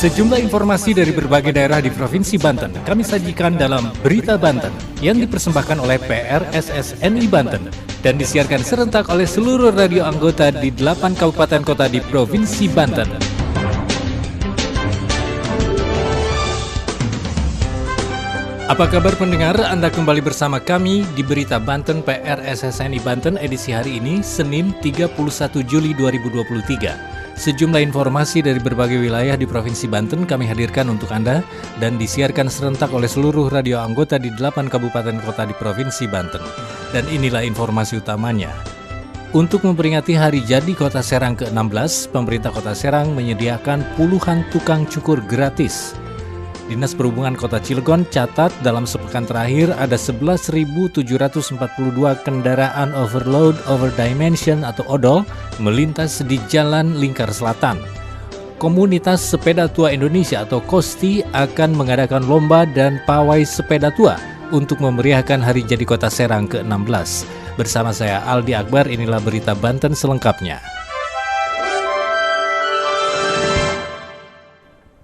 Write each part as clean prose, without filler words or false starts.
Sejumlah informasi dari berbagai daerah di Provinsi Banten kami sajikan dalam Berita Banten yang dipersembahkan oleh PRSSNI Banten dan disiarkan serentak oleh seluruh radio anggota di 8 kabupaten kota di Provinsi Banten. Apa kabar pendengar? Anda kembali bersama kami di Berita Banten PRSSNI Banten edisi hari ini, Senin 31 Juli 2023. Sejumlah informasi dari berbagai wilayah di Provinsi Banten kami hadirkan untuk Anda dan disiarkan serentak oleh seluruh radio anggota di 8 kabupaten kota di Provinsi Banten. Dan inilah informasi utamanya. Untuk memperingati hari jadi Kota Serang ke-16, pemerintah Kota Serang menyediakan puluhan tukang cukur gratis. Dinas Perhubungan Kota Cilegon catat dalam sepekan terakhir ada 11.742 kendaraan overload over dimension atau odol melintas di Jalan Lingkar Selatan. Komunitas Sepeda Tua Indonesia atau KOSTI akan mengadakan lomba dan pawai sepeda tua untuk memeriahkan hari jadi Kota Serang ke-16. Bersama saya Aldi Akbar, inilah Berita Banten selengkapnya.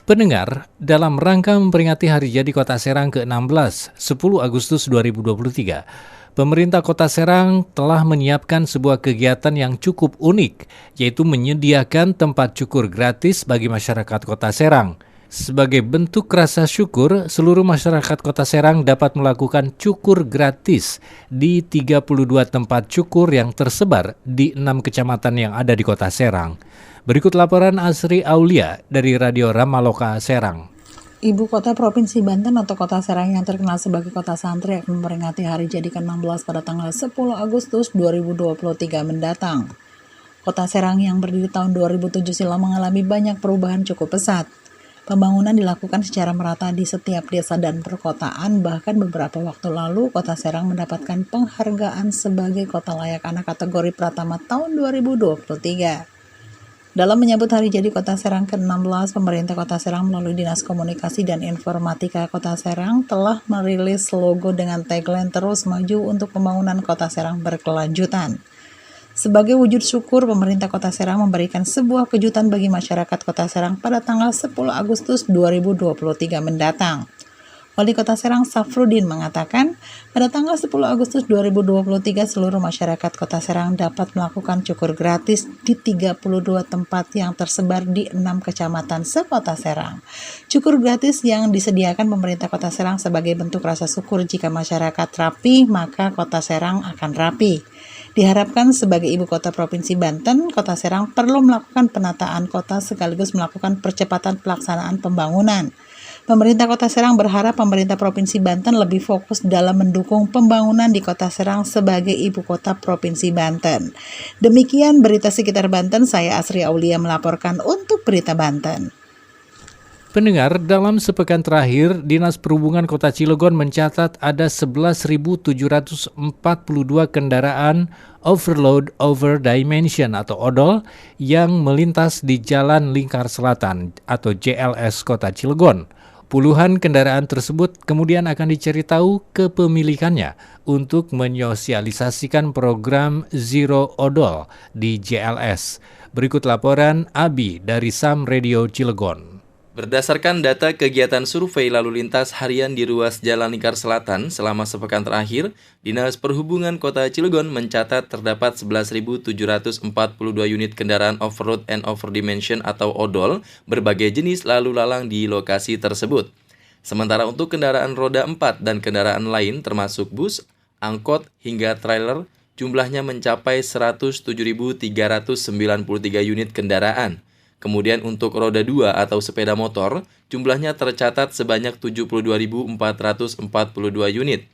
Pendengar, dalam rangka memperingati hari jadi Kota Serang ke-16, 10 Agustus 2023, pemerintah Kota Serang telah menyiapkan sebuah kegiatan yang cukup unik, yaitu menyediakan tempat cukur gratis bagi masyarakat Kota Serang. Sebagai bentuk rasa syukur, seluruh masyarakat Kota Serang dapat melakukan cukur gratis di 32 tempat cukur yang tersebar di 6 kecamatan yang ada di Kota Serang. Berikut laporan Asri Aulia dari Radio Ramaloka Serang. Ibu kota Provinsi Banten atau Kota Serang yang terkenal sebagai kota santri akan memperingati hari jadi ke-16 pada tanggal 10 Agustus 2023 mendatang. Kota Serang yang berdiri tahun 2007 silam mengalami banyak perubahan cukup pesat. Pembangunan dilakukan secara merata di setiap desa dan perkotaan, bahkan beberapa waktu lalu Kota Serang mendapatkan penghargaan sebagai kota layak anak kategori Pratama tahun 2023. Dalam menyambut hari jadi Kota Serang ke-16, pemerintah Kota Serang melalui Dinas Komunikasi dan Informatika Kota Serang telah merilis logo dengan tagline terus maju untuk pembangunan Kota Serang berkelanjutan. Sebagai wujud syukur, pemerintah Kota Serang memberikan sebuah kejutan bagi masyarakat Kota Serang pada tanggal 10 Agustus 2023 mendatang. Wali Kota Serang Safrudin mengatakan, pada tanggal 10 Agustus 2023 seluruh masyarakat Kota Serang dapat melakukan cukur gratis di 32 tempat yang tersebar di 6 kecamatan se-Kota Serang. Cukur gratis yang disediakan pemerintah Kota Serang sebagai bentuk rasa syukur jika masyarakat rapi, maka Kota Serang akan rapi. Diharapkan sebagai ibu kota Provinsi Banten, Kota Serang perlu melakukan penataan kota sekaligus melakukan percepatan pelaksanaan pembangunan. Pemerintah Kota Serang berharap pemerintah Provinsi Banten lebih fokus dalam mendukung pembangunan di Kota Serang sebagai ibu kota Provinsi Banten. Demikian berita sekitar Banten, saya Asri Aulia melaporkan untuk Berita Banten. Pendengar, dalam sepekan terakhir, Dinas Perhubungan Kota Cilegon mencatat ada 11.742 kendaraan overload over dimension atau odol yang melintas di Jalan Lingkar Selatan atau JLS Kota Cilegon. Puluhan kendaraan tersebut kemudian akan dicari tahu kepemilikannya untuk menyosialisasikan program Zero Odol di JLS. Berikut laporan Abi dari Sam Radio Cilegon. Berdasarkan data kegiatan survei lalu lintas harian di ruas Jalan Lingkar Selatan selama sepekan terakhir, Dinas Perhubungan Kota Cilegon mencatat terdapat 11.742 unit kendaraan off-road and over-dimension atau odol berbagai jenis lalu lalang di lokasi tersebut. Sementara untuk kendaraan roda 4 dan kendaraan lain termasuk bus, angkot hingga trailer, jumlahnya mencapai 107.393 unit kendaraan. Kemudian untuk roda 2 atau sepeda motor, jumlahnya tercatat sebanyak 72.442 unit.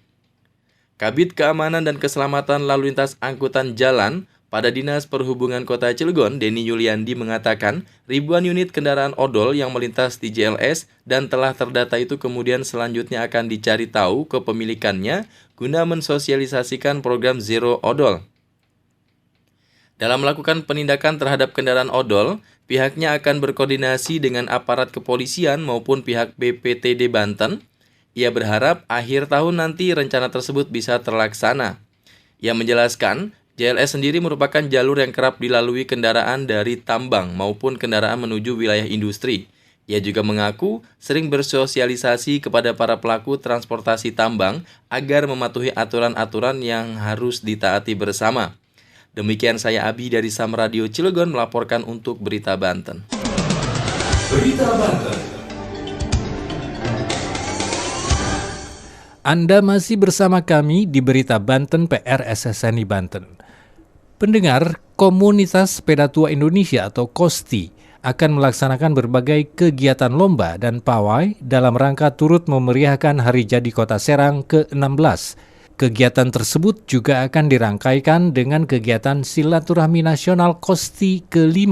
Kabid Keamanan dan Keselamatan Lalu Lintas Angkutan Jalan pada Dinas Perhubungan Kota Cilegon, Denny Yuliandi mengatakan ribuan unit kendaraan odol yang melintas di JLS dan telah terdata itu kemudian selanjutnya akan dicari tahu kepemilikannya guna mensosialisasikan program Zero Odol. Dalam melakukan penindakan terhadap kendaraan odol, pihaknya akan berkoordinasi dengan aparat kepolisian maupun pihak BPTD Banten. Ia berharap akhir tahun nanti rencana tersebut bisa terlaksana. Ia menjelaskan, JLS sendiri merupakan jalur yang kerap dilalui kendaraan dari tambang maupun kendaraan menuju wilayah industri. Ia juga mengaku sering bersosialisasi kepada para pelaku transportasi tambang agar mematuhi aturan-aturan yang harus ditaati bersama. Demikian saya Abi dari Sam Radio Cilegon melaporkan untuk Berita Banten. Berita Banten. Anda masih bersama kami di Berita Banten PR SSNI Banten. Pendengar, Komunitas Sepeda Tua Indonesia atau KOSTI akan melaksanakan berbagai kegiatan lomba dan pawai dalam rangka turut memeriahkan Hari Jadi Kota Serang ke-16. Kegiatan tersebut juga akan dirangkaikan dengan kegiatan Silaturahmi Nasional KOSTI ke-5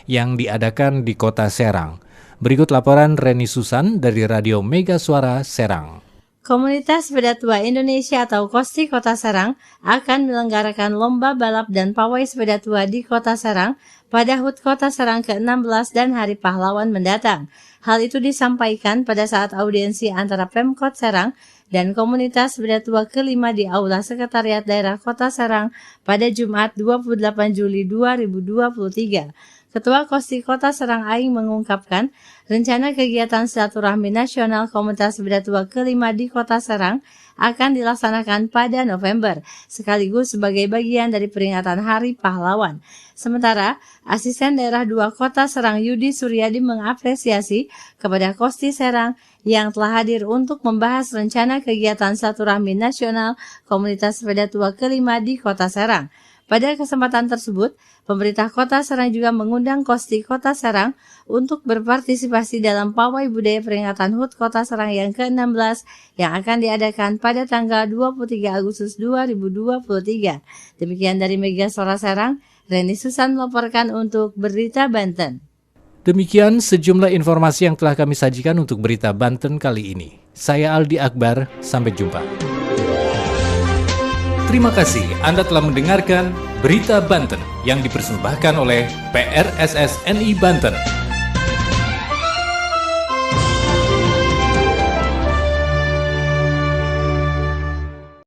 yang diadakan di Kota Serang. Berikut laporan Reni Susan dari Radio Mega Suara Serang. Komunitas Sepeda Tua Indonesia atau KOSTI Kota Serang akan menyelenggarakan lomba balap dan pawai sepeda tua di Kota Serang pada HUT Kota Serang ke-16 dan Hari Pahlawan mendatang. Hal itu disampaikan pada saat audiensi antara Pemkot Serang dan Komunitas Sepeda Tua ke-5 di Aula Sekretariat Daerah Kota Serang pada Jumat 28 Juli 2023. Ketua KOSTI Kota Serang Aing mengungkapkan, rencana kegiatan silaturahmi nasional Komunitas Sepeda Tua ke-5 di Kota Serang akan dilaksanakan pada November, sekaligus sebagai bagian dari peringatan Hari Pahlawan. Sementara, Asisten Daerah 2 Kota Serang Yudi Suryadi mengapresiasi kepada KOSTI Serang yang telah hadir untuk membahas rencana kegiatan silaturahmi nasional Komunitas Sepeda Tua ke-5 di Kota Serang. Pada kesempatan tersebut, pemerintah Kota Serang juga mengundang KOSTI Kota Serang untuk berpartisipasi dalam pawai budaya peringatan HUT Kota Serang yang ke-16 yang akan diadakan pada tanggal 23 Agustus 2023. Demikian dari Mega Suara Serang, Reni Susan melaporkan untuk Berita Banten. Demikian sejumlah informasi yang telah kami sajikan untuk Berita Banten kali ini. Saya Aldi Akbar, sampai jumpa. Terima kasih Anda telah mendengarkan Berita Banten yang dipersembahkan oleh PRSSNI Banten.